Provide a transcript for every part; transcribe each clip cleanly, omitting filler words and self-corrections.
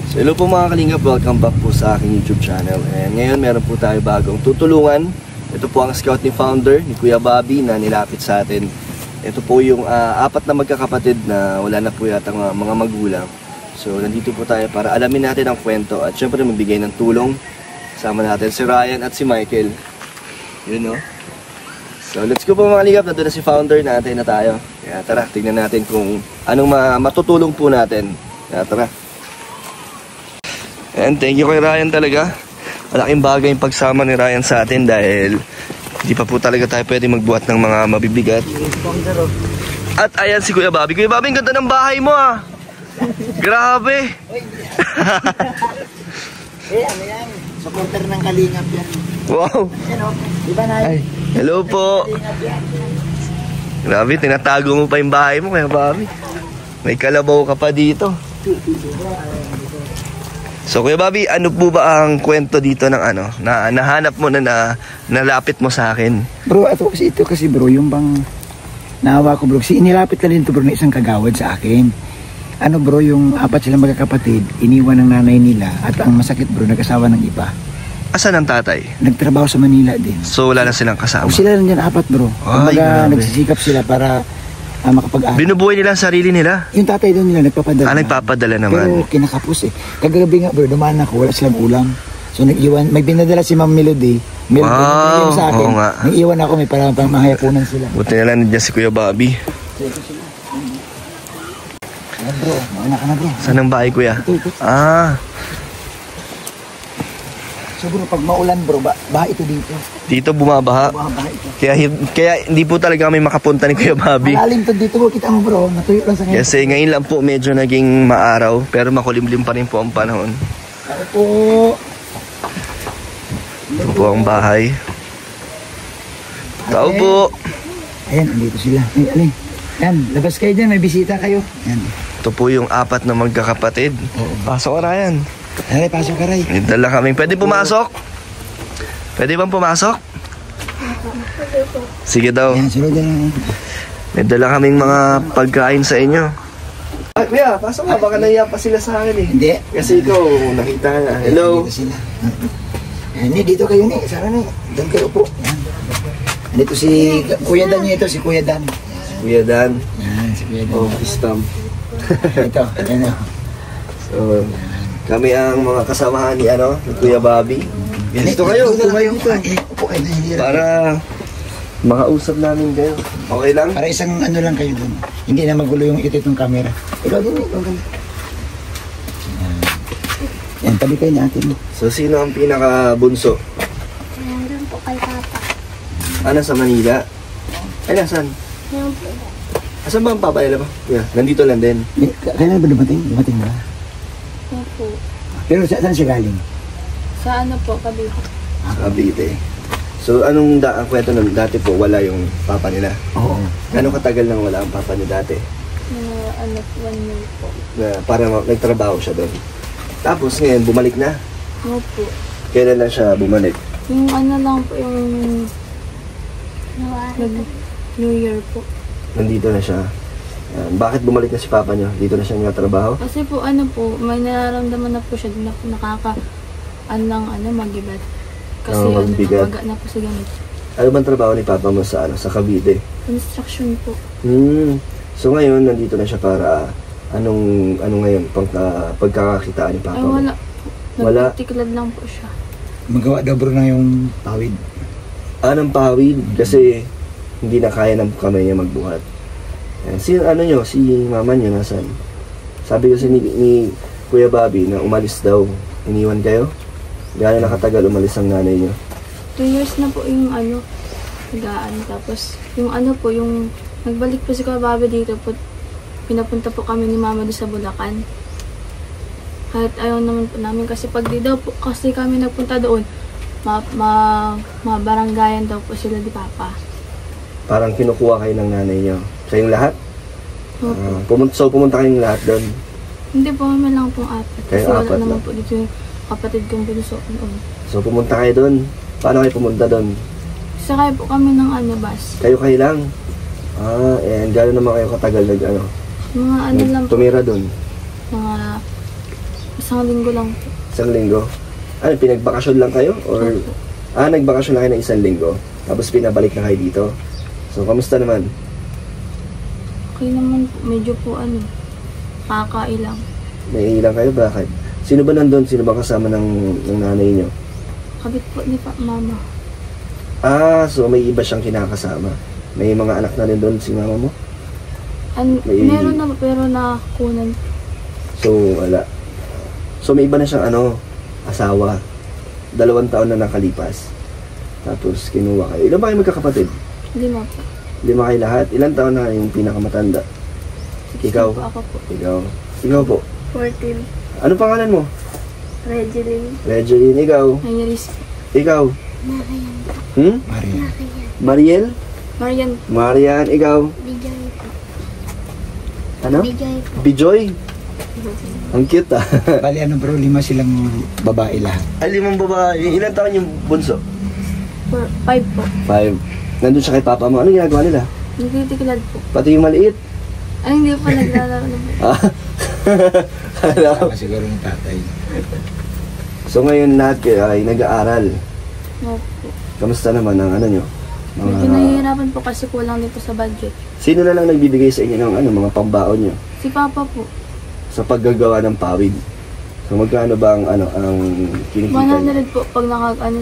So hello po mga kalingap, welcome back po sa aking YouTube channel. And ngayon meron po tayo bagong tutulungan. Ito po ang scout ni founder ni Kuya Bobby na nilapit sa atin. Ito po yung apat na magkakapatid na wala na po yata mga magulang. So nandito po tayo para alamin natin ang kwento at syempre magbigay ng tulong. Kasama natin si Ryan at si Michael. You know. So let's go po mga kalingap, nandun na si founder natin na tayo. Kaya tara, tingnan natin kung anong matutulong po natin. Kaya tara. And thank you kay Ryan talaga. Malaking bagay yung pagsama ni Ryan sa atin dahil hindi pa po talaga tayo pwede magbuhat ng mga mabibigat. At ayan si Kuya Bobby. Kuya Bobby, ang ganda ng bahay mo ah. Grabe. Ano yan? Supporter ng Kalingap yan. Wow. Diba na? Ay, hello po. Grabe, tinatago mo pa yung bahay mo Kuya Bobby. May kalabaw ka pa dito. So Kuya Bobby, ano po ba ang kwento dito ng ano na nahanap mo na nalapit mo sa akin? Bro, ito kasi bro, yung bang naawa ko bro, inilapit ka rin ito bro na isang kagawad sa akin. Ano bro, yung apat sila magkakapatid, iniwan ng nanay nila at ang masakit bro, nag-asawa ng iba. Asan ang tatay? Nagtrabaho sa Manila din. So wala na silang kasama? O sila lang dyan apat bro. Kumbaga nagsisikap sila para makapag-aral. Binubuhay nila ang sarili nila? Yung tatay doon nila nagpapadala. Nagpapadala naman. Pero kinakapos eh. Kagabi nga bro, dumaan ako, wala silang ulam. So nag-iwan, may binadala si Ma'am Melody. Wow, sa akin. Nag-iwan ako, may parang mahayapunan sila. Buti na lang nandiyan si Kuya Bobby. So ito sila. Bro, mauna ka na bro. Saan ang bahay Kuya? Ito. So bro, pag maulan bro, baha ito dito. Dito bumabaha. Bumabaha ito. Kaya hindi po talaga kami makapunta ni Kuya Bobby. Malalim to dito bro, kita mo bro, natuyo lang sa ngayon. Kasi ngayon lang po medyo naging maaraw, pero makulimlim pa rin po ang panahon. Ako po. Ito po ang bahay. Tao po. Ayan, andito sila. Ay, yan, labas kayo dyan, may bisita kayo. Yan. Ito po yung apat na magkakapatid. Pasok ka Ryan. Aray, pasok ka Ray. May dala kaming. Pwede pumasok? Pwede bang pumasok? Sige daw. Ayan, sunod yan. May dala kaming mga pagkain sa inyo. Ay, Kuya, pasok nga. Baka nahiya pa sila sa akin eh. Hindi. Kasi ikaw, nakita na. Hello. Dito sila. Ayan, dito kayo ni. Sara ni. Doon kayo po. Yan. Dito si Kuya Dan niyo ito, si Kuya Dan. Kuya Dan. Yan, si Kuya Dan. Oh, Kistam. Ito, yan o. So, kami ang mga kasamahan ni Kuya Bobby. Dito kayo, upo kayo. Upo kayo na, hindi. Para makausap namin kayo. Okay lang? Para isang ano lang kayo doon. Hindi na magulo yung itong camera. Ikaw din, ikaw din. Yan, tabi kayo natin. So, sino ang pinaka-bunso? Nandun po kay Papa. Sa Manila? Ay, nasan? Nandun po. Asan ba ang Papa? Ba? Yeah, nandito lang din. Kailan ba dumating? Dumating ba? Opo. Pero saan siya galing? Sa ano po, Cavite. Cavite. So, anong ang kwento nun? Dati po, wala yung Papa nila. Oo. Gano'ng katagal nang wala ang Papa niya dati? 1 year po. Na para nagtrabaho siya doon. Tapos ngayon, bumalik na. Opo. Kailan lang siya bumalik? Yung ano lang po, yung New Year po. Nandito na siya. Bakit bumalik na si Papa niyo? Dito na siya nagtatrabaho? Kasi po ano po, may nararamdaman na po siya na po magibat. Kasi magbigat. namaga na po sa ganit. Ano bang trabaho ni Papa mo sa Cavite? Construction po. So ngayon, nandito na siya para anong ngayon pagkakakitaan ni Papa mo? Wala. Wala. Nagtiklad lang po siya. Magawa daw bro na yung pawid. Ng pawid kasi hindi na kaya ng kamay niya magbuhat. Si mama niyo nasan? Sabi kasi ni Kuya Bobby na umalis daw. Iniwan kayo? Gano'n nakatagal umalis ang nanay niyo? 2 years na po yung higaan. Tapos yung yung nagbalik po si Kuya Bobby dito po. Pinapunta po kami ni Mama doon sa Bulacan. Kahit ayaw naman po namin kasi pag di daw po kasi kami nagpunta doon, mabaranggayan daw po sila di Papa. Parang kinukuha kayo ng nanay niyo. Kayong lahat? So pumunta kayong lahat doon? hindi po kami lang pong apat. Kasi Kayong wala apat naman lang? po dito yung kapatid kong bunso noon. So pumunta kayo doon? Paano kayo pumunta doon? Sakay po kami ng bus. Kayo lang? And gano'n naman kayo katagal Mga lang po. tumira doon? Mga Isang linggo lang po. Isang linggo? Ano, pinagbakasyon lang kayo? Or, Opo. nagbakasyon lang kayo ng isang linggo? Tapos pinabalik na kayo dito? So, kamusta naman? Okay naman po. Medyo po kakailang. Naiilang kayo? Bakit? Sino ba nandun? Sino ba kasama ng nanay nyo? Kabit po ni mama. So may iba siyang kinakasama. May mga anak na rin doon si mama mo? Meron na pero nakunan. So, wala. So, may iba na siyang asawa. 2 taon na nakalipas. Tapos, kinuha kayo. Ilan ba kayo magkakapatid? 5 po. 5 kayo lahat? Ilan taon na yung pinakamatanda? Ikaw? Po, ako po. Ikaw po? 14. Ano pangalan mo? Regeline. Regeline. Ikaw? Nangyariz. Ikaw? Marian. Maria. Mariel? Marian. Marian. Ikaw? Bijoy po. Ano? Bijoy po. Bijoy? Ang cute Bali bro, 5 silang babae lahat. Ay, 5 babae. Ilan taon yung bunso? 5 po. 5. Nandun siya kay papa mo. Ano ginagawa nila? Nagtitikilad po. Pati yung maliit. Ay, hindi po naglalaro na po. Ano? Tama siguro yung tatay. So ngayon lahat kayo ay nag-aaral. Opo. Kamusta naman ang nyo? Medyo nahihirapan po kasi kulang din po sa budget. Sino na lang nagbibigay sa inyo ng mga pambaon nyo Si Papa po. sa paggagawa ng pawid? So magkano ba ang ang kinikita nyo? 100 po pag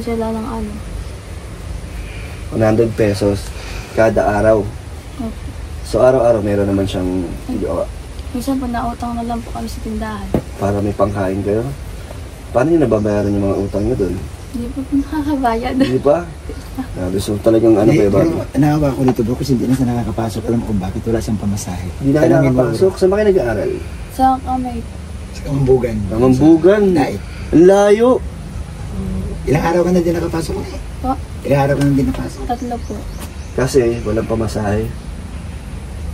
sila ng 100 pesos kada araw. Opo. So araw-araw meron naman siyang gawa Minsan po nautang na lang po kami sa tindahan. para may pangkain kayo. Paano nyo nababayaran yung mga utang nyo doon? Hindi po nakakabayad. Hindi pa? So talagang kayo ba? Pero naawa ko dito bro kasi hindi na siya nakakapasok. Alam mo kung bakit wala siyang pamasahe. Hindi na Tanungin mo, nakapasok. Saan ba kayo nag-aaral? Sa kamay po. Sa Kamambugan. Mamambugan. Dahil, Ang layo. ilang araw ka na din nakapasok Po. Ilang araw ka na din nakapasok. 3 po. Kasi walang pamasahe.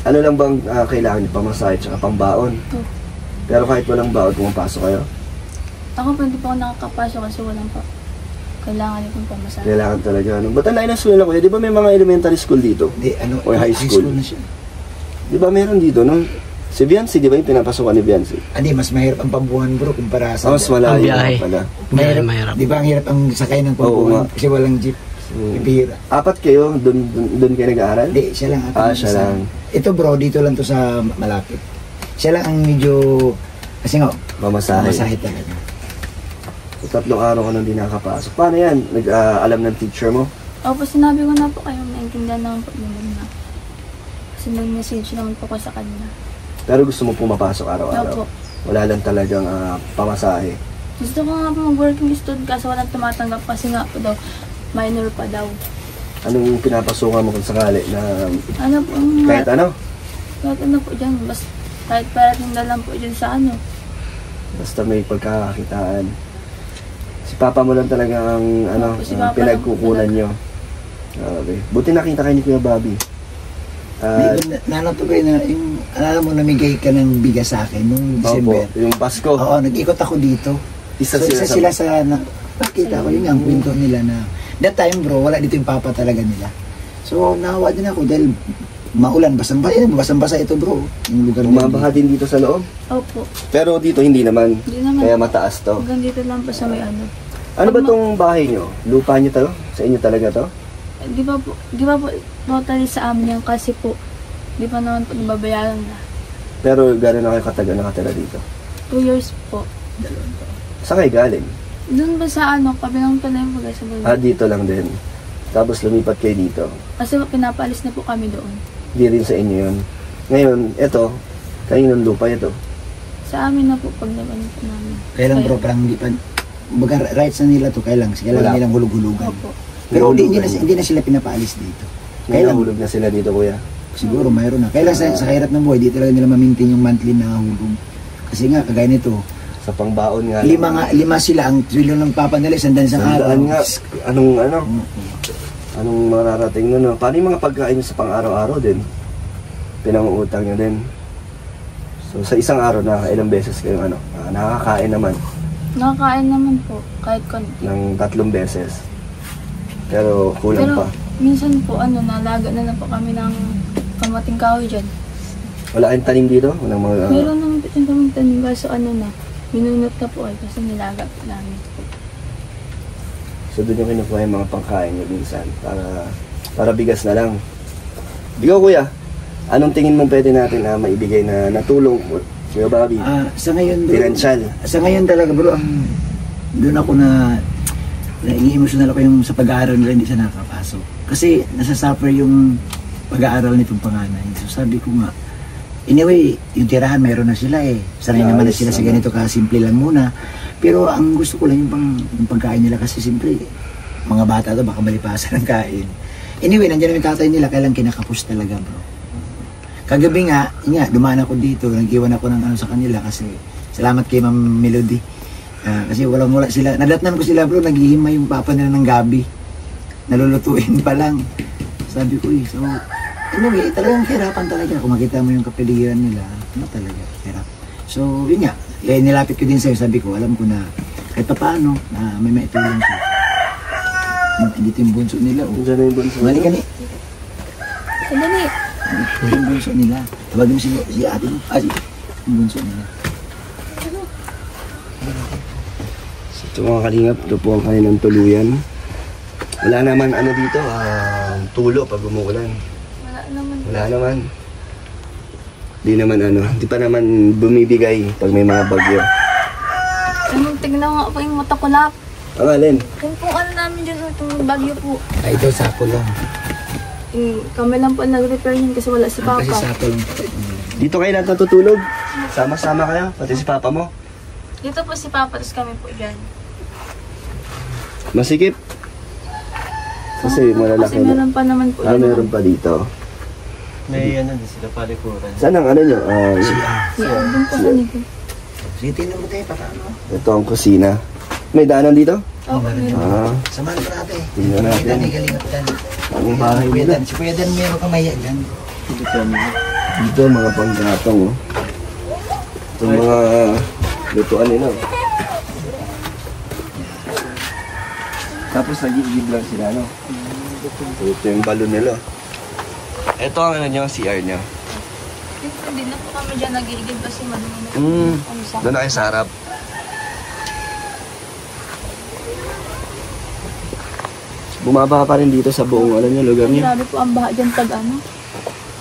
Ano lang bang kailangan yung pamasahe tsaka pambaon? Opo. Pero kahit walang baon, pumapasok kayo. Ako po hindi po ako nakakapasok kasi walang pa. Kailangan niyo pong pamasahe. Kailangan talaga. Ba't ang layo ng school na kuya? Di ba may mga elementary school dito? Hindi, O high school. na siya. Di ba meron dito? No? Si Biancy, di ba yung pinapasukan ni Biancy? Hindi, mas mahirap ang pambuhan bro kumpara sa... Mas malayo Ang biyahe. pala. mahirap. Di ba ang hirap ang sakay ng Oo nga. pambuhan kasi walang jeep. Pipira. 4 kayo? Doon kayo nag-aaral? Hindi, siya lang. Siya lang. Ito bro, dito lang to sa malapit. Siya lang ang medyo... Kasi nga, Mamasahe. masahe talaga. So, 3 araw ka nang di nakapasok. Paano yan? Alam ng teacher mo? Opo, sinabi ko na po kayo, naintindihan naman po naman na. Kasi nag-message naman po ko sa kanya. Pero gusto mo pumapasok araw-araw? Opo. Wala lang talagang pamasahe. Gusto ko nga po mag-working student kaso walang tumatanggap kasi nga po daw, minor pa daw. Anong pinapasukan mo kung sakali na Ano po, kahit ano? kahit ano po dyan, kahit parating na lang po dyan sa Basta may pagkakakitaan. Si Papa mo lang talaga ang Opo, si Papa pinagkukunan lang. nyo. Okay. Buti nakita kayo ni Kuya Bobby. Nalato ko na yung, alam mo, namigay ka ng bigas sa akin nung Opo, December. yung Pasko. Oo, nag-ikot ako dito. Isa So, sila isa sila sa, nakita ko yun ang kwento nila na, that time bro, wala dito yung papa talaga nila. So, nahawa din ako dahil maulan, basang-basa ito bro. Yung lugar na Umabaha din dito sa loob. Opo. Pero dito hindi naman. Hindi naman. Kaya mataas to. Hanggang dito lang po sa may Ano ba tong bahay nyo? Lupa nyo to? Sa inyo talaga to? Di ba po, totally sa amin yan kasi po, di pa naman po nababayaran na. Pero gano'n na kayo katagal nakatira dito? 2 years po. Saan kayo galing? Doon ba sa kabilang pala yung bagay sa bagay? Dito lang din. Tapos lumipat kayo dito. Kasi pinapaalis na po kami doon. Hindi rin sa inyo yun. Ngayon, eto, kaninong lupa ito? Sa amin na po pag naman po namin. Kailan bro, parang hindi pa, baga rights na nila to, kailan Wala. nilang hulug-hulugan. Opo. Pero hindi Hululugan na sila pinapaalis dito. Kailan Kailan? hulog na sila dito, kuya? Siguro mayroon na. Kailan sa hirap ng buhay, di talaga nila ma-maintain yung monthly na hulog. Kasi nga, kagaya nito, Sa pangbaon nga. 5 sila ang trilyon ng papa nila, isang isang araw. Sandaan nga. Anong mararating nun? No? Paano yung mga pagkain nyo sa pang-araw-araw din? Pinanguutang nyo din. So sa isang araw na ilang beses kayo nakakain naman Nakakain naman po, kahit konti. ng 3 beses. Pero kulang Pero pa. minsan po, nalaga na lang po kami ng kamating kahoy dyan. Wala kayong tanim dito? Walang mga... Meron naman po yung kaming tanim kaso na. Minunot na po ay kasi nilaga po namin. So doon yung kinukuha yung mga pangkain nyo minsan para bigas na lang. Ikaw kuya, anong tingin mo pwede natin na maibigay na natulong mo? Kuya Bobby, Sa ngayon bro, financial. sa ngayon talaga bro, doon ako nai-emotional ako yung sa pag-aaral nila hindi siya nakapasok. Kasi nasasuffer yung pag-aaral nitong panganay. So sabi ko nga, anyway, yung tirahan meron na sila eh. Sanay naman na sila sa ganito kasimple lang muna. Pero ang gusto ko lang yung pagkain nila kasi simple. Mga bata to baka malipasan ng kain. Anyway, nandiyan yung tatay nila, kailang kinakapos talaga bro. Kagabi nga, dumaan ako dito, nag-iwan ako ng ano sa kanila kasi salamat kay Ma'am Melody. Kasi wala sila, nadatnan ko sila bro, naghihimay yung papa nila ng gabi. Nalulutuin pa lang. Sabi ko so, anyway, talagang hirapan talaga. Kung makita mo yung kapaligiran nila, talaga, hirap. So, yun nga, nilapit ko din sa'yo, sabi ko, alam ko na kahit pa paano, na may maitulong ko. Dito yung bunso nila, oh. Diyan na yung bunso. Balik ka ni. Sandali. Ito yung bunso nila. Tawagin mo si ate mo. Yung bunso nila. So, ito mga kalingap, ito po ang kanilang tuluyan. Wala naman ano dito, tulo pag umuulan. Wala naman. Wala naman. Di pa naman bumibigay pag may mga bagyo. Tignan nga po yung mata ko lap. Ang alin? Yung po ano namin dyan, itong bagyo po. Ay, ito, sako lang. Kami lang po nag-repair yun kasi wala si Papa. Kasi sako lang. Dito kayo lahat natutulog? Sama-sama kayo? Pati si papa mo? Dito po si Papa, tapos kami po dyan. Masikip? Kasi malalaki Kasi meron pa naman po. meron pa dito. May ano din sila, palikuran. Saan ang ano nyo? Doon po sa likod. Sige, tingnan mo tayo, paano? Ito ang kusina. May daanan dito? Oo, meron. Samahan ko natin. Tingnan natin. Galing Dan. Ang bahay Kuya nila. Dan, si Kuya Dan meron kang maya Dan. Dito mga panggatong. Ito mga lutuan nila. Tapos nag-iigib lang sila, no? Ito yung balon nila. Ito ang ano nyo, CR nyo. Hindi na po kami dyan nag-iigib kasi madumi na po. Kami sa Doon na kayo sa harap. Bumabaha pa rin dito sa buong ano nyo, lugar nyo. Grabe po ang baha dyan pag ano.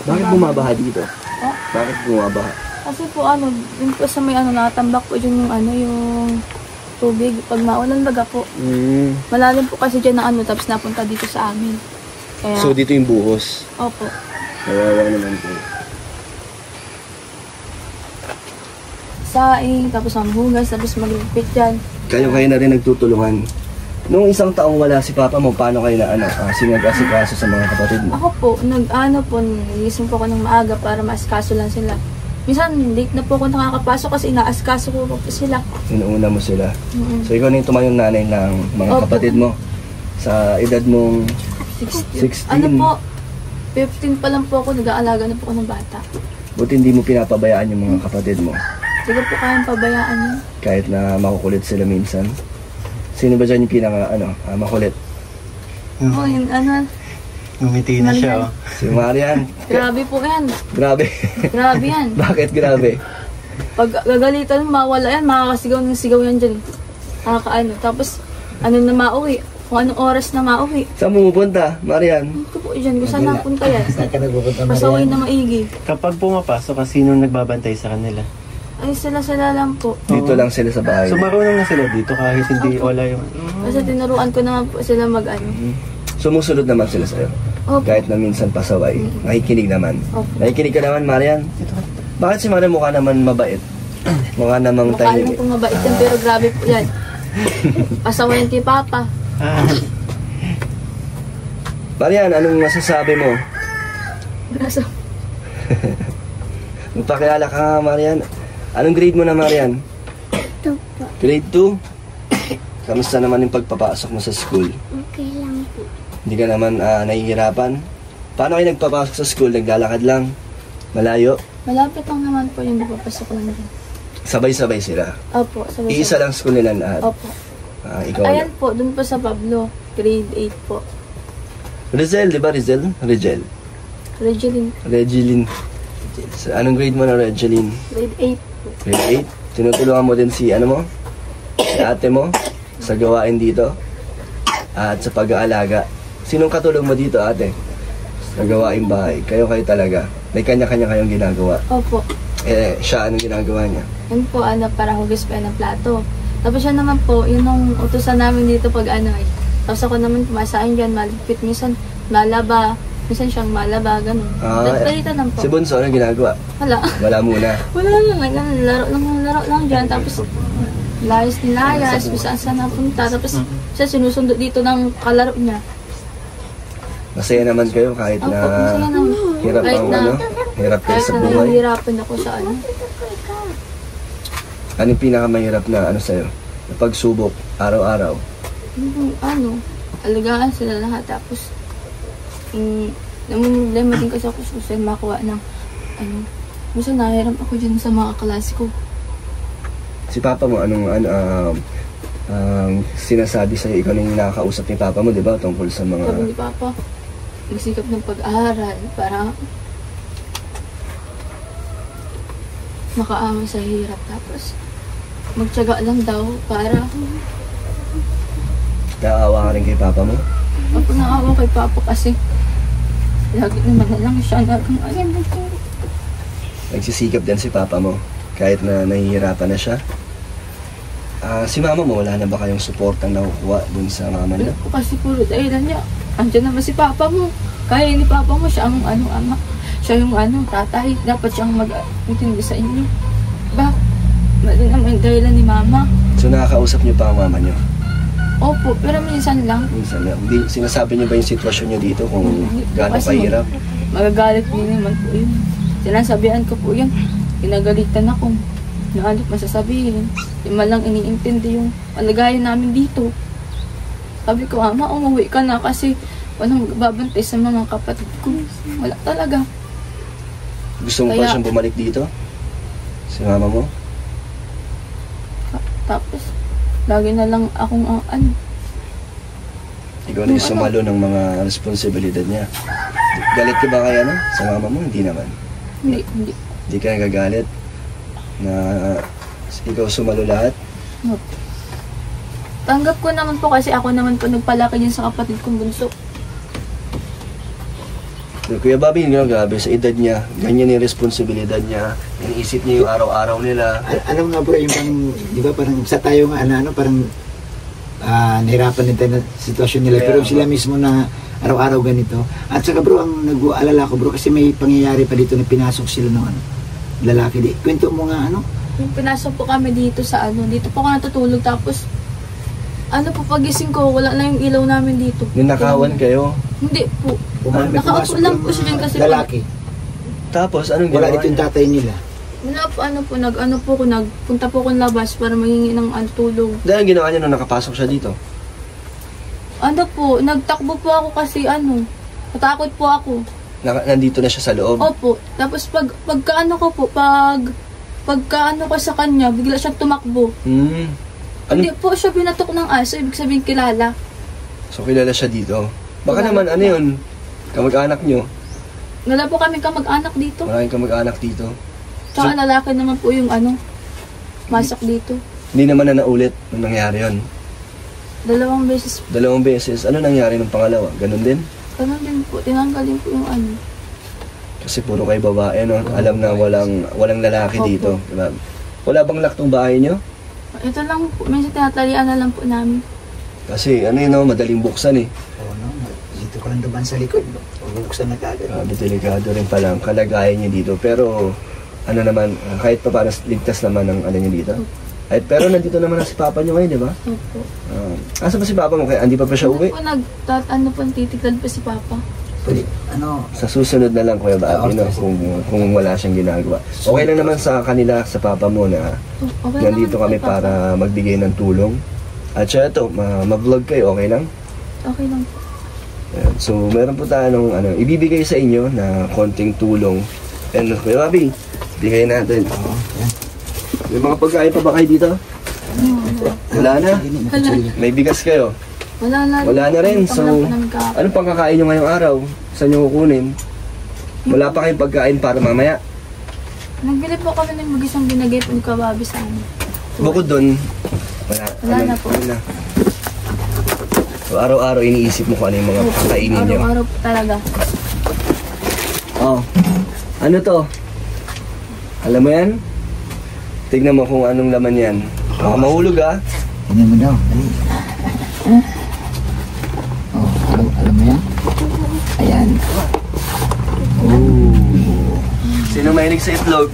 Bakit bumabaha dito? Oh? Bakit bumabaha? Kasi po ano, yun po sa may ano, nakatambak po dyan yung ano, yung tubig. Pag maulan baga po. Malalim po kasi dyan na ano, tapos napunta dito sa amin. Kaya, So dito yung buhos. opo. Kawawa naman po. Saing, tapos maghugas, tapos maglipit dyan. Kayo na rin nagtutulungan. Nung isang taong wala si papa mo, paano kayo na sinag-asikaso sa mga kapatid mo? Ako po, nagising po ako ng maaga para maasikaso lang sila. Minsan, late na po ako nakakapasok kasi inaasikaso ko po sila. Inuuna mo sila. Mm-mm. So ikaw na yung tumayong nanay ng mga Opo. kapatid mo. Sa edad mong 16. Ano po, 15 pa lang po ako, nag-aalaga na po ako ng bata. Buti hindi mo pinapabayaan yung mga kapatid mo. Hindi ko po kayang pabayaan yun. Kahit na makukulit sila minsan. Sino ba dyan yung makulit? Oo, yung ano, Ngumiti na siya, oh. Si Marian. grabe po yan. Grabe. Grabe yan. Bakit grabe? Pag gagalitan, mawala yan, makakasigaw ng sigaw yan dyan. Nakakaano. Tapos, ano na mauwi. Kung anong oras na mauwi. Saan mo pupunta, Marian? Ito po dyan, kung saan napunta yan. Saan ka nagpupunta Pasaway na maigi. Kapag pumapasok, sino nagbabantay sa kanila? Ay, sila lang po. Dito lang sila sa bahay. So marunong na sila dito kahit hindi wala yung... Kasi tinuruan ko naman po sila mag-ano. Sumusunod naman sila sa'yo. Opo. Kahit na minsan pasaway. Nakikinig naman. Opo. Nakikinig ka naman, Marian? Bakit si Marian mukha naman mabait? Mukha namang Mukha naman tahimik. po mabait yan, pero grabe po yan. Pasaway yan kay Papa. Marian, anong masasabi mo? Braso. Magpakilala ka nga, Marian. Anong grade mo na, Marian? Ito po. Grade 2? Kamusta naman yung pagpapasok mo sa school? Okay lang po. Hindi ka naman nahihirapan? Paano kayo nagpapasok sa school? Naglalakad lang? Malayo? Malapit lang naman po yung napapasok lang din. Sabay-sabay sila. Opo. Sabay Iisa lang school nila lahat. Opo. Ikaw Ayan lang. po, dun po sa Pablo. Grade 8 po. Rizel, di ba Rizel? Regel. Regeline. Regeline. Anong grade mo na, Regeline? Grade 8 po. Grade 8? tinutulungan mo din si, ano mo, si ate mo, sa gawain dito, at sa pag-aalaga. Sinong katulong mo dito, ate? Sa gawaing bahay. Kayo talaga. May kanya-kanya kayong ginagawa. Opo. Siya, anong ginagawa niya? Yun po, para hugas pa ng plato. Tapos siya naman po, yun ang utusan namin dito pag Tapos ako naman pumasain dyan, maligpit. Minsan malaba, minsan siyang malaba, ganun. Ganito lang po. Si Bunso, anong ginagawa? Wala muna. Wala lang, laro lang dyan. Tapos layas, saan napunta. Tapos siya sinusundo dito ng kalaro niya. Masaya naman kayo kahit na masaya naman. hirap Kahit ang na- hirap kayo Kahit sa na buhay. nahihirapan ako sa Anong pinakamahirap na sa'yo? Na pagsubok, araw-araw? yung alagaan sila lahat. Tapos, namumulema din kasi ako sa makuha ng, minsan nahiram ako dyan sa mga klase ko. Si Papa mo, anong sinasabi sa'yo? Ikaw nung nakakausap ni Papa mo, di ba? Tungkol sa mga... Sabi ni Papa, nagsikap ng pag-aaral para makaawa sa hirap. Tapos, magtiyaga lang daw para Naawa ka rin kay Papa mo? ako naawa kay Papa kasi lagi naman na lang siya Nagsisikap din si Papa mo kahit na nahihirapan na siya. Si Mama mo, wala na ba kayong suportang nakukuha dun sa mama niya? kasi puro dahilan niya. Andiyan naman si Papa mo. Kaya ni Papa mo siya ang ama. Siya yung tatay. Dapat siyang mag-intindi sa inyo. Bakit? Mali naman yung dahilan ni Mama. So nakakausap niyo pa ang mama niyo? Opo, pero minsan lang. Minsan lang. Hindi, sinasabi niyo ba yung sitwasyon niyo dito kung gaano Kasi kahirap? Magagalit din naman po yun. Sinasabihan ko po yun. Pinagalitan ako. Naalit masasabihin. Di man lang iniintindi yung palagayan namin dito. Sabi ko, Ama, umuwi ka na kasi walang magbabantay sa mga kapatid ko. Wala talaga. Gusto mo ba Kaya- siyang bumalik dito? Si mama mo? Tapos, lagi na lang akong Ikaw na yung sumalo ng mga responsibilidad niya. Galit ka ba kaya sa mama mo? Hindi naman. Hindi. Hindi ka nagagalit na ikaw sumalo lahat? Tanggap ko naman po kasi ako naman po nagpalaki din sa kapatid kong bunso. Kuya Bobby, grabe sa edad niya, ganyan yung responsibilidad niya, iniisip niya yung araw-araw nila. Alam nga bro, yung parang, di ba parang sa tayo nga, parang nahirapan din tayo na sitwasyon nila. Pero sila mismo na araw-araw ganito. At saka bro, ang nag-aalala ko bro, kasi may pangyayari pa dito na pinasok sila ng lalaki. Kwento mo nga Yung pinasok po kami dito sa dito po ako natutulog tapos po pagising ko, wala na yung ilaw namin dito. Ninakawan kayo. Hindi po. May Nakaupo lang po siya dyan kasi lalaki. Tapos, anong Wala ginawa dito yung niya? tatay nila. Wala po, nagpunta po akong labas para mahingi ng tulong. Dahil ang ginawa niya nung nakapasok siya dito. Nagtakbo po ako kasi natakot po ako. Nandito na siya sa loob. Opo. Tapos pagkaano ko sa kanya, bigla siyang tumakbo. Ano? Hindi po siya binatok ng aso, ibig sabihin kilala. So, kilala siya dito. Baka Kilala naman, po. yun? Kamag-anak niyo. Wala po kami kamag-anak dito. Maraming kamag-anak dito. Tsaka lalaki naman po yung masok dito. Hindi naman na naulit nung nangyari yun. 2 beses. 2 beses. Ano nangyari nung pangalawa? Ganun din? Ganun din po, tinanggal din po yung Kasi puro kayo babae, no? Alam na walang lalaki Opo. dito. Diba? Wala bang lock tong bahay niyo? Ito lang po, minsan tinatalian na lang po namin. Kasi madaling buksan eh. Oo, dito ko lang naman sa likod. Bubuksan na kagad. Grabe, delikado rin pala ang kalagayan niya dito. Pero, naman, kahit pa paano ligtas naman ang niya dito. Pero nandito naman si Papa niyo ngayon, di ba? Opo. Asa ba si Papa mo? Kaya hindi pa siya uwi? Titiklad pa si Papa. Pwede, Sa susunod na lang, Kuya Bobby, no? Kung wala siyang ginagawa. Okay lang naman sa kanila, sa Papa mo na Okay nandito naman kami po, Papa. para magbigay ng tulong. At siya ito, ma-vlog kayo, okay lang? Okay lang po. Ayan. So, meron po tayo ibibigay sa inyo na konting tulong. And, Kuya Bobby, bigay natin. May mga pagkain pa ba kayo dito? Wala na? May bigas kayo? Wala Wala na rin. So, anong pang kakain nyo ngayong araw? Saan nyo kukunin? Wala pa kayong pagkain para mamaya? Nagbili po kami ng mag-isang binagay po ni Kawabi sa amin. Bukod doon, Wala na po. So, araw-araw iniisip mo kung ano yung mga kainin nyo. Araw-araw po talaga. Oh, ano to? Alam mo yan? Tignan mo kung anong laman yan. Baka mahulog ah. Tingnan mo daw. Dali. Oh, alam mo yan? Ayan. Sino mahilig sa itlog?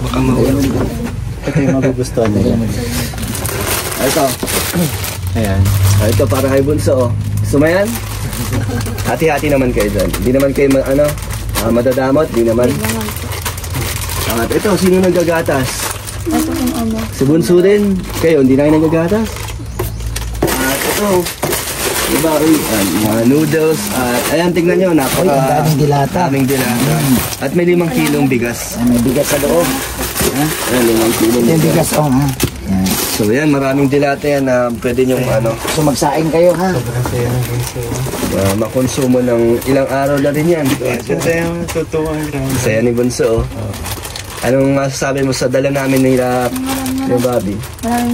Baka mahulog. Ito yung magugustuhan nila. Ito. Ayan. Ito para kay Bunso. Oh. Gusto mo yan? Hati-hati naman kayo dyan. Hindi naman kayo madadamot. Hindi naman. At ito, sino naggagatas? Ito yung ano. Si Bunso din. Kayo, hindi na kayo naggagatas? At ito. Diba, mga noodles. At ayan, tignan nyo. Uy, ang daming dilata. Daming dilata. At may 5 kilong bigas. May bigas sa loob. Ha? Ayan, 5 kilong Yung bigas, oh, ha? Yan. So yan, maraming dilata yan na pwede nyong So magsaing kayo, ha? Sobrang saya ng bunso. makonsumo ng ilang araw na rin yan. Ito yung tutuwang ground. Saya ni Bunso. Oh. Anong masasabi mo sa dala namin nila ni Bobby?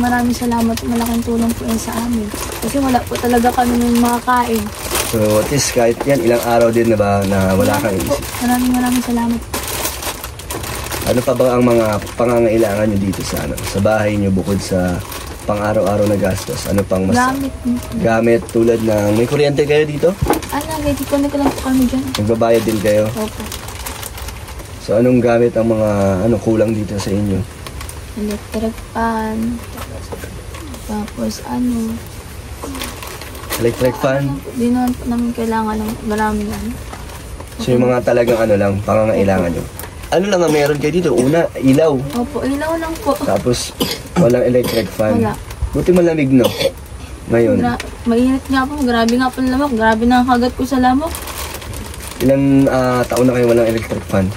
Maraming salamat. Malaking tulong po yan sa amin. Kasi wala po talaga kami ng makakain. So at least kahit yan, ilang araw din na ba na wala kang isip? Maraming salamat. Ano pa ba ang mga pangangailangan nyo dito sa bahay nyo bukod sa pang-araw-araw na gastos? Ano pang mas Gamit. gamit tulad ng may kuryente kayo dito? Ready ko na lang po kami dyan. Nagbabayad din kayo? Opo. So anong gamit ang mga kulang dito sa inyo? Electric fan. Tapos Electric fan? Di naman po namin kailangan ng maraming So yung mga talagang lang, pangangailangan nyo. Ano lang ang meron kayo dito? Una, ilaw. Opo, ilaw lang po. Tapos walang electric fan. Wala. Buti malamig, no? Ngayon. Mainit nga po. Grabe nga po ang lamok. Grabe na ang kagat ko sa lamok. Ilan taon na kayo walang electric fan?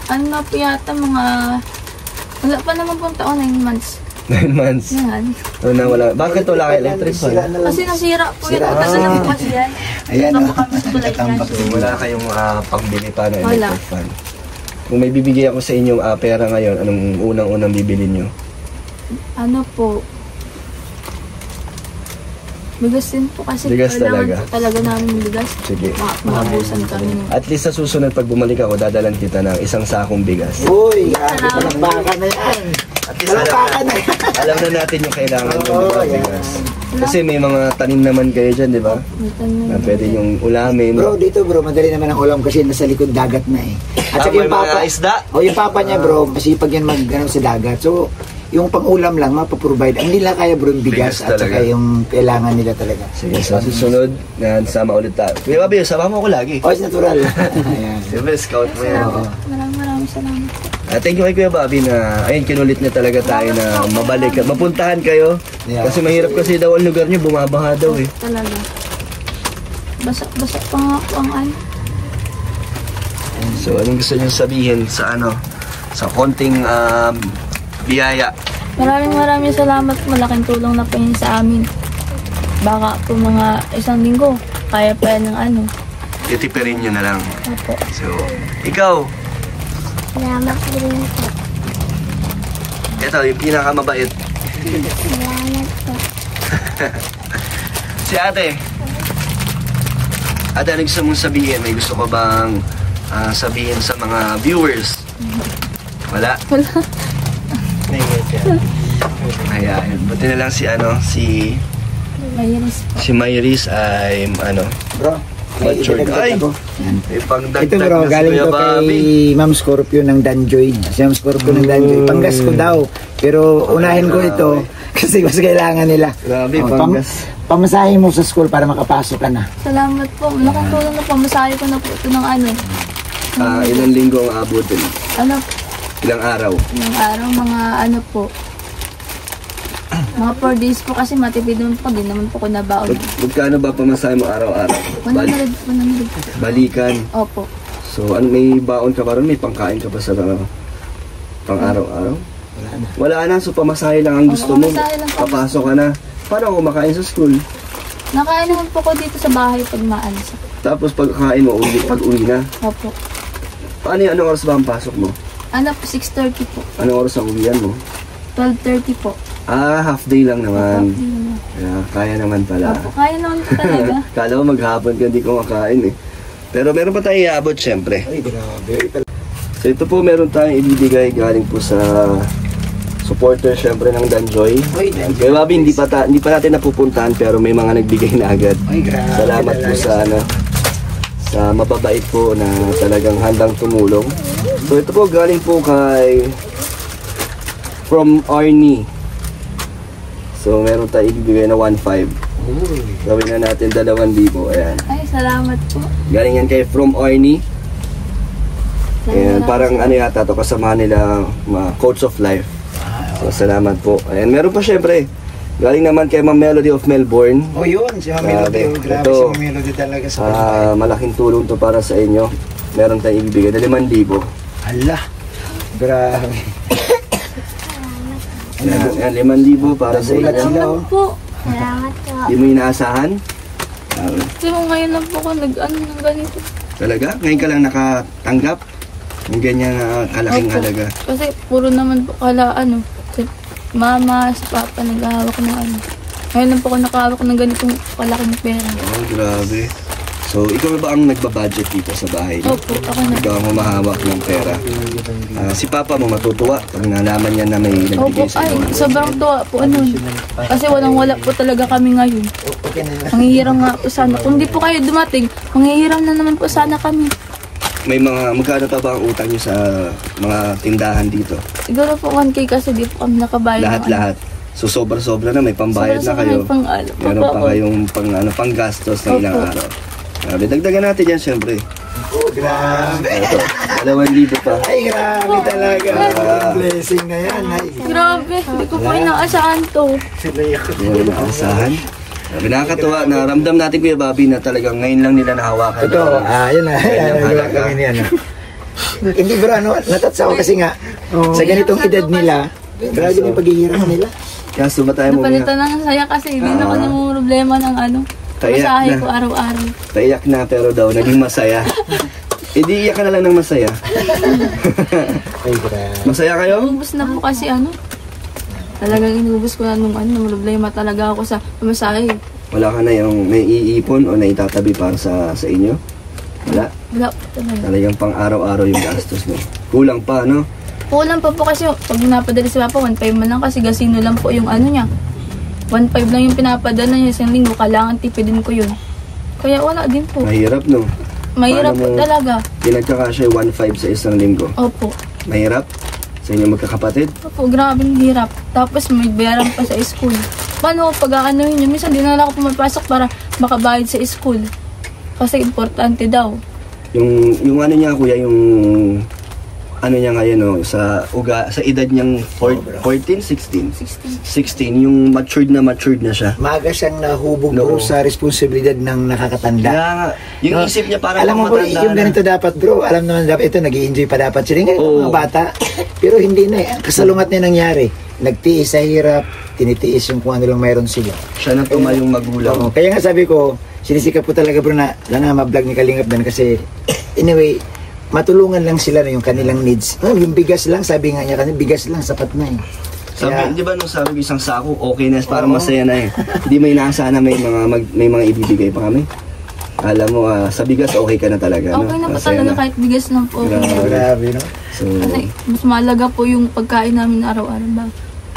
Ano nga po yata wala pa naman pong taon, 9 months. 9 months. Yan. Wala. Bakit wala kayo electric fan? Kasi nasira po yan. Kasi na po kasi yan. Ayan, Wala oh. po kami sa tulay yan. So wala kayong pangbili pa ng Wala. electric fan. Kung may bibigay ako sa inyong pera ngayon, anong unang-unang bibili nyo? Ano po? Bigas din po kasi Bigas kailangan talaga. po talaga namin ng bigas. Sige. Maabusan kami ng... At least sa susunod pag bumalik ako, dadalan kita ng 1 sakong bigas. Uy, palakpakan na yan. At least alam na natin yung kailangan ng bigas. Kasi may mga tanim naman kayo dyan, di ba? May tanim. Na pwede yung ulamin. Bro, dito bro, madali naman ang ulam kasi nasa likod dagat na eh. At saka May yung papa, mga isda. yung papa niya bro, masipag yan sa dagat. So, yung pang-ulam lang, mapaprovide. Ang nila kaya bro, yung bigas Bigas at saka talaga. yung kailangan nila talaga. Sige, sa susunod, sama ulit tayo. Kuya Bobby, sama mo ako lagi. Oh, it's natural. Ayan. Siyempre, scout mo yan. Maraming salamat. Thank you kay Kuya Bobby na, ayun, kinulit niya talaga tayo na mabalik. Mapuntahan kayo. Yeah. Kasi mahirap kasi daw ang lugar niyo, bumabaha daw eh. Talaga. Basak pa nga po ang So, anong gusto niyo sabihin sa sa konting biyaya? Maraming salamat. Malaking tulong na po yun sa amin. Baka po mga 1 linggo, kaya pa yan ng Titipirin niyo na lang. Opo. So, ikaw, Salamat din po. ito yung pinakamabait. Salamat po. Si ate. Ate, ano gusto mong sabihin? May gusto ko bang sabihin sa mga viewers? Wala? Naiyak siya. Ayan. Buti na lang si Mayroon po. si Mayris ay Bro, may matured. idagdag Ay! ako. Yan. May pangdagdag Ito bro, na si galing Kuya to Bobby. kay Ma'am Scorpio ng Danjoy. Si Ma'am Scorpio ng Danjoy. Panggas ko daw. Pero unahin ko ito kasi mas kailangan nila. Grabe, Oh, panggas. Pamasahe mo sa school para makapasok ka na. Salamat po. Malaking tulong na po. Masahe ko na po ito ng Ilang linggo ang abutin? Ilang araw? Yung araw, mga po. Mga 4 days po kasi matipid naman po. Di naman po ko nabaon. Magkano ba pamasahe mo araw-araw? 100. Balikan. Opo. So, may baon ka ba ron? May pangkain ka ba sa pang araw-araw? Wala na. So, pamasahe lang ang gusto mo. pamasahe lang po. Papasok ka na. Paano kumakain sa school? Nakain naman po ko dito sa bahay pag maalis. Tapos pagkain mo, pag uwi na. Opo. Paano yun? Anong oras ba ang pasok mo? Ano po, 6:30 po. Anong oras ang uwian mo? 12:30 po. Half day lang naman. Opo, yun na. Kaya naman pala. Opo, kaya naman po talaga. Kala ko maghapon ka, hindi ko makain eh. Pero meron pa tayong iabot syempre. Ay, grabe. So ito po meron tayong ibibigay galing po sa supporter syempre ng Danjoy. Ay, Kaya Bobby, hindi pa natin napupuntahan pero may mga nagbigay na agad. Ay, grabe. Salamat po sa mababait po na talagang handang tumulong. So ito po galing po kay from Arnie. So meron tayong ibibigay na 1.5. Gawin na natin 2,000. Ayan. Ay, salamat po. Galing yan kay from Arnie. Ayan, parang ano yata to kasama nila Coach of Life. So salamat po. Ayan, meron pa syempre. Galing naman kay Ma'am Melody of Melbourne. Oh, yun. Si Ma'am Melody. Grabe. Grabe Ito, si Ma'am Melody talaga sa pagkakas. malaking tulong to para sa inyo. Meron tayong ibibigay na 5,000. Ala. Grabe. Ayan, 5,000 para sa Nagulat inyo. sila, oh. Salamat po. Salamat po. Hindi mo inaasahan? Pero ngayon lang po ako nag-ano ng ganito. Talaga? Ngayon ka lang nakatanggap? Yung ganyan kalaking Opo. halaga. Kasi puro naman po si mama, si papa naghahawak ng ano. Ngayon lang po ako nakahawak ng ganitong kalaking pera. Oh, grabe. So, ikaw ba ang nagbabudget dito sa bahay niyo? Opo, ako na. Ikaw ang humahawak ng pera. Si papa mo matutuwa pag nalaman niya na may Opo, nagbigay sa ay, inyo. sobrang tuwa po ano. Kasi walang-wala po talaga kami ngayon. Okay na yun. Manghihiram nga po sana. Kung di po kayo dumating, manghihiram na naman po sana kami. May magkano pa ba ang utang niyo sa mga tindahan dito? Siguro po 1K kasi di po kami nakabayad. ng ano. Lahat-lahat. So, sobra-sobra na. May pambayad na Sobra-sobra kayo. may pang-ano. Meron Opo, pa opo. kayong pang-gastos ng ilang Opo. araw. Grabe, dagdagan natin yan syempre. Oh, grabe. Ito, 2,000 pa. Ay, grabe talaga. Blessing na yan. Ay. Grabe, hindi ko po inaasahan to. Hindi mo naasahan. Grabe, nakakatuwa. Naramdam natin Kuya Bobby na talagang ngayon lang nila nahawakan. Ito, yun na. Ganyang halaga. Kami niyan. Hindi bro, natats ako kasi nga, sa ganitong edad nila, grabe yung paghihirap nila. Kaso ba tayo mo Napalitan ng saya kasi hindi na ako namang problema ng ano. Kaya Masahe na. ko araw-araw. Paiyak na pero daw naging masaya. Hindi iyak ka na lang ng masaya. Ay, grabe. Masaya kayo? Inubos na po kasi ano. Talagang inubos ko na nung ano, problema talaga ako sa masahe. Wala ka na yung naiipon o naitatabi para sa inyo? Wala. Wala po talaga. Talagang pang araw-araw yung gastos mo. Kulang pa, no? Kulang pa po kasi pag napadala si Papa, 1.5 man lang kasi gasino lang po yung ano niya. 1.5 lang yung pinapadala niya sa linggo, kailangan tipidin ko yun. Kaya wala din po. Mahirap, no? Mahirap po Paano mo- talaga. Pinagkakasya 1.5 sa isang linggo. Opo. Mahirap? Sa inyo magkakapatid? Opo, grabing hirap. Tapos may bayaran pa sa school. Paano ko pag-aanohin niya? Minsan di na lang ako pumapasok para makabayad sa school. Kasi importante daw. Yung ano niya, kuya, yung ano niya ngayon, no, sa edad niyang 14, 16? 16, yung matured na siya. Maga siyang nahubog Oo. bro sa responsibilidad ng nakakatanda. Kaya nga, yung No? isip niya parang Alam mo bro, matanda yung na. ganito dapat bro, alam naman dapat ito, nag-i-enjoy pa dapat sila ngayon, Oo. mga bata. Pero hindi na eh, kasalungat na nangyari. Nagtiis sa hirap, tinitiis yung kung ano lang mayroon sila. Siya na tumayong magulang. Oo, kaya nga sabi ko, sinisikap po talaga bro na lang nga ma-vlog ni Kalingap Dan kasi anyway, matulungan lang sila na yung kanilang needs. Yung bigas lang, sabi nga niya kanina, bigas lang, sapat na eh. Sabi, di ba nung sabi ko isang sako, okay na, parang masaya na eh. Hindi may inaasahan na may mga ibibigay pa kami. Alam mo, sa bigas okay ka na talaga. Okay na po Masaya talaga na. kahit bigas lang po. Okay. Grabe. Grabe, no? So, Kasi mas mahalaga po yung pagkain namin araw-araw ba?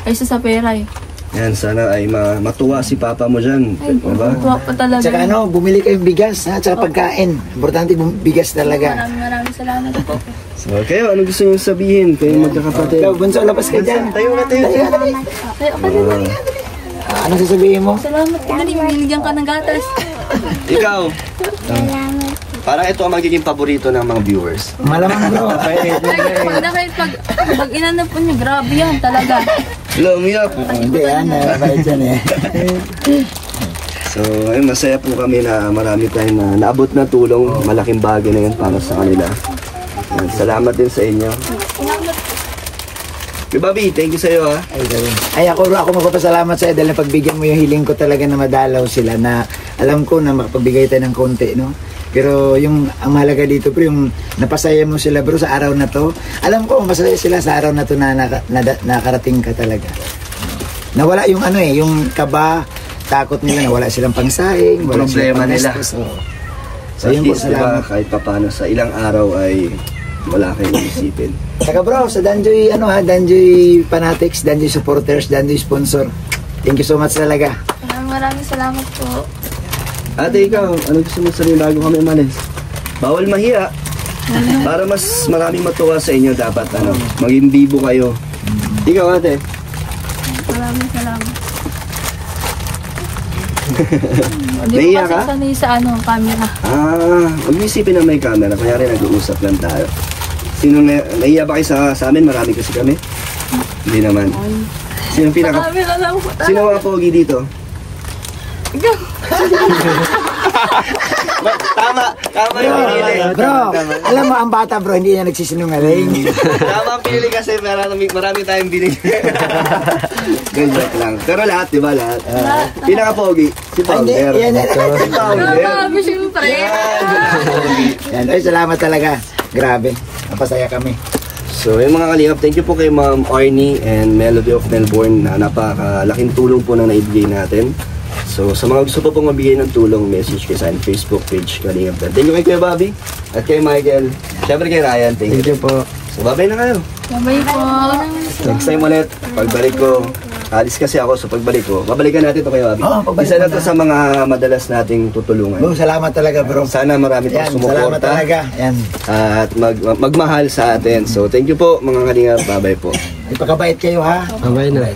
Kaysa sa pera eh. yan, sana ay matuwa si papa mo dyan. Ay, Diba? tuwa pa talaga. Tsaka ano, bumili kayong bigas, ha? Tsaka pagkain. Importante, bigas talaga. Maraming salamat po. So, kayo, ano gusto nyo sabihin? Kayo magkakapatid. Ikaw, Bunso, labas ka dyan. Tayo ka, tayo ka. Kaya ako din. Ano sasabihin mo? Salamat po din. Binigyan ka ng gatas. Ikaw, Salamat. parang ito ang magiging paborito ng mga viewers. Malamang bro. Pag inanap po niyo, grabe yan talaga. Hello, umiyak. Hindi, yan. Nakakait yan eh. So, ayun, masaya po kami na marami tayong naabot na tulong. Malaking bagay na yun para sa kanila. Yan, salamat din sa inyo. Kuya Bobby, thank you sa iyo ha. Ay, gawin. Ay, ako magpapasalamat sa iyo dahil napagbigyan mo yung hiling ko talaga na madalaw sila na alam ko na makapagbigay tayo ng konti, no? Pero yung ang mahalaga dito bro, yung napasaya mo sila bro sa araw na to. Alam ko masaya sila sa araw na to na nakarating ka talaga. Nawala yung ano yung kaba, takot nila, nawala silang pangsaing, wala Problema silang nila. panggastos. So, Ayun at po, least, diba, salamat. kahit papano sa ilang araw ay wala kayong isipin. Saka bro, sa Danjoy, Danjoy Fanatics, Danjoy supporters, Danjoy sponsor. Thank you so much talaga. Maraming salamat po. Ate, ikaw, ano gusto mo sabihin bago kami umalis? Bawal mahiya. Para mas maraming matuwa sa inyo, dapat maging bibo kayo. Ikaw, ate. Maraming salamat. Nahiya ka? Sanay sa camera. Huwag niyo isipin na may camera. Kaya nag-uusap lang tayo. Nahiya ba kayo sa amin? Marami kasi kami. Hindi naman. Sino Camera lang po. Sino mga pogi dito? Tama yung pinili. Bro, alam mo ang bata bro, hindi niya nagsisinungaling. Tama ang pinili kasi marami tayong binigyan. Ganyan lang. Pero lahat, di ba lahat? Pinaka-pogi, si Founder. Yan. Si Founder. Grabe, syempre. Yan, ay salamat talaga. Grabe, napasaya kami. So, yung mga kalingap, thank you po kay Ma'am Arnie and Melody of Melbourne na napakalaking tulong po na naibigay natin. So, sa mga gusto po pong mabigay ng tulong, message kayo sa Facebook page Kalingap. Thank you kay Kuya Bobby at kay Michael. Siyempre kay Ryan, thank you po. So, bye-bye na kayo. Bye po. Next time ulit, pagbalik ko, alis kasi ako, so pagbalik ko, babalikan natin ito kay Bobby. Pagbalik Isa na mo to sa mga madalas nating tutulungan. Bro, salamat talaga bro. Sana marami pang Yan, salamat sumuporta talaga. Yan, at magmahal sa atin. So, thank you po mga Kalingap. Bye-bye po. ipakabait kayo ha. Bye-bye na.